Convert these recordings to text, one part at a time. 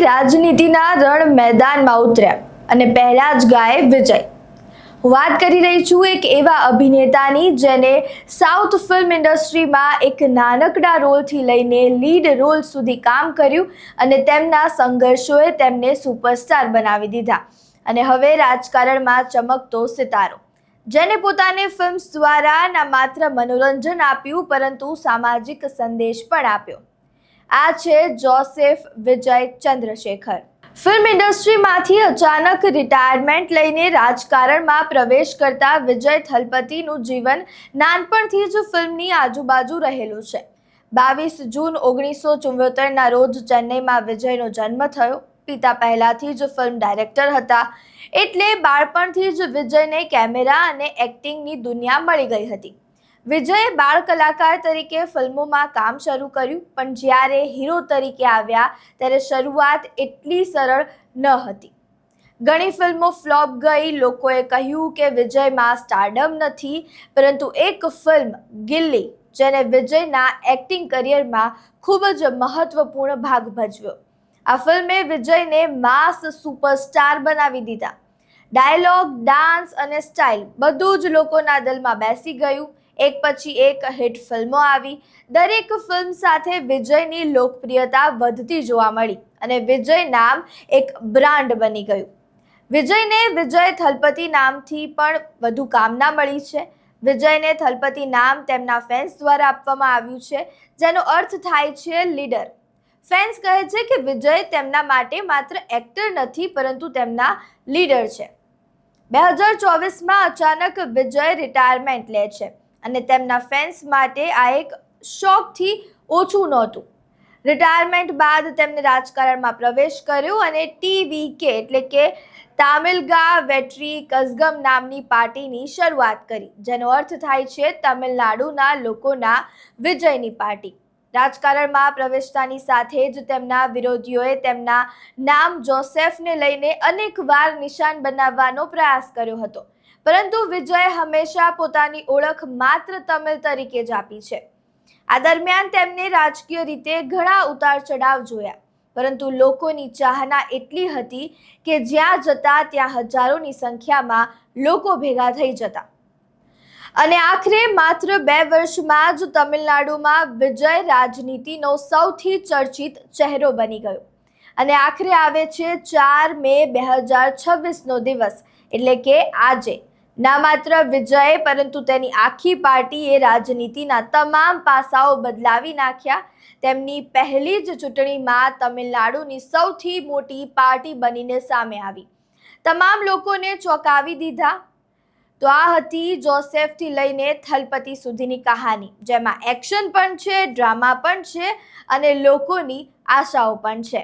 રાજનીતિના રણ મેદાનમાં ઉતર્યા અને પહેલા જ ગાય વિજય। વાત કરી રહી છું એક એવા અભિનેતાની જેને સાઉથ ફિલ્મ ઇન્ડસ્ટ્રીમાં એક નાનકડા રોલથી લઈને લીડ રોલ સુધી કામ કર્યું અને તેમના સંઘર્ષોએ તેમને સુપરસ્ટાર બનાવી દીધા અને હવે રાજકારણમાં ચમકતો સિતારો, જેને પોતાની ફિલ્મ્સ દ્વારા ન માત્ર મનોરંજન આપ્યું પરંતુ સામાજિક સંદેશ પણ આપ્યો। આ છે જોસેફ વિજય ચંદ્રશેખર। ફિલ્મ ઇન્ડસ્ટ્રીમાંથી અચાનક રિટાયરમેન્ટ લઈને રાજકારણમાં પ્રવેશ કરતા વિજય થલપતિનું જીવન નાનપણથી જ ફિલ્મની આજુબાજુ રહેલું છે। 22 જૂન 1974ના રોજ ચેન્નઈમાં વિજયનો જન્મ થયો। પિતા પહેલાથી જ ફિલ્મ ડાયરેક્ટર હતા, એટલે બાળપણથી જ વિજયને કેમેરા અને એક્ટિંગની દુનિયા મળી ગઈ હતી। વિજયે બાળ કલાકાર તરીકે ફિલ્મોમાં કામ શરૂ કર્યું, પણ જ્યારે હીરો તરીકે આવ્યા ત્યારે શરૂઆત એટલી સરળ ન હતી। ઘણી ફિલ્મો ફ્લોપ ગઈ। લોકોએ કહ્યું કે વિજયમાં સ્ટારડમ નથી, પરંતુ એક ફિલ્મ ગિલ્લી, જેને વિજયના એક્ટિંગ કરિયરમાં ખૂબ જ મહત્વપૂર્ણ ભાગ ભજવ્યો। આ ફિલ્મે વિજયને માસ સુપરસ્ટાર બનાવી દીધા। ડાયલોગ, ડાન્સ અને સ્ટાઇલ બધું જ લોકોના દિલમાં બેસી ગયું। એક પછી એક હિટ ફિલ્મો આવી। દરેક ફિલ્મ સાથે વિજયની લોકપ્રિયતા વધતી જોવા મળી અને વિજય નામ એક બ્રાન્ડ બની ગયું। વિજયને વિજય થલપતિ નામથી પણ વધુ કામના મળી છે। વિજયને થલપતિ નામ તેમના ફેન્સ દ્વારા આપવામાં આવ્યું છે, જેનો અર્થ થાય છે લીડર। ફેન્સ કહે છે કે વિજય તેમના માટે માત્ર એક્ટર નથી, પરંતુ તેમના લીડર છે। 2024માં અચાનક વિજય રિટાયરમેન્ટ લે છે અને તેમના ફેન્સ માટે આ એક શોકથી ઓછું નહોતું। રિટાયરમેન્ટ બાદ તેમણે રાજકારણમાં પ્રવેશ કર્યો અને ટીવીકે એટલે કે તામિલગા વેટ્રી કઝગમ નામની પાર્ટીની શરૂઆત કરી, જેનો અર્થ થાય છે તમિલનાડુના લોકોના વિજયની પાર્ટી। રાજકારણમાં પ્રવેશતાની સાથે જ તેમના વિરોધીઓએ તેમના નામ જોસેફને લઈને અનેકવાર નિશાન બનાવવાનો પ્રયાસ કર્યો હતો, પરંતુ વિજયે હંમેશા પોતાની ઓળખ માત્ર તમિલ તરીકે જ આપી છે। આ દરમિયાન તેમને રાજકીય રીતે ઘણા ઉતાર ચઢાવ જોયા, પરંતુ લોકોની ચાહના એટલી હતી કે જ્યાં જતા ત્યાં હજારોની સંખ્યામાં લોકો ભેગા થઈ જતા અને આખરે માત્ર 2 વર્ષમાં જ તમિલનાડુમાં વિજય રાજનીતિનો સૌથી ચર્ચિત ચહેરો બની ગયો। અને આખરે આવે છે 4 મે 2026નો દિવસ, એટલે કે આજે। ના માત્ર વિજય પરંતુ તેની આખી પાર્ટીએ રાજનીતિના તમામ પાસાઓ બદલાવી નાખ્યા। તેમની પહેલી જ ચૂંટણીમાં તમિલનાડુની સૌથી મોટી પાર્ટી બનીને સામે આવી, તમામ લોકોને ચોંકાવી દીધા। તો આ હતી જોસેફથી લઈને થલપતિ સુધીની કહાની, જેમાં એક્શન પણ છે, ડ્રામા પણ છે અને લોકોની આશાઓ પણ છે।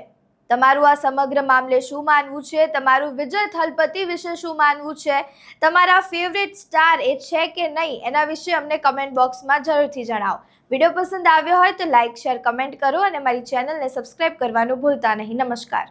તમારું આ સમગ્ર મામલે શું માનવું છે? તમારું વિજય થલપતિ વિશે શું માનવું છે? તમારા ફેવરેટ સ્ટાર એ છે કે નહીં, એના વિશે અમને કમેન્ટ બોક્સમાં જરૂરથી જણાવો। વિડીયો પસંદ આવ્યો હોય તો લાઇક, શેર, કમેન્ટ કરો અને મારી ચેનલને સબસ્ક્રાઇબ કરવાનું ભૂલતા નહીં। નમસ્કાર।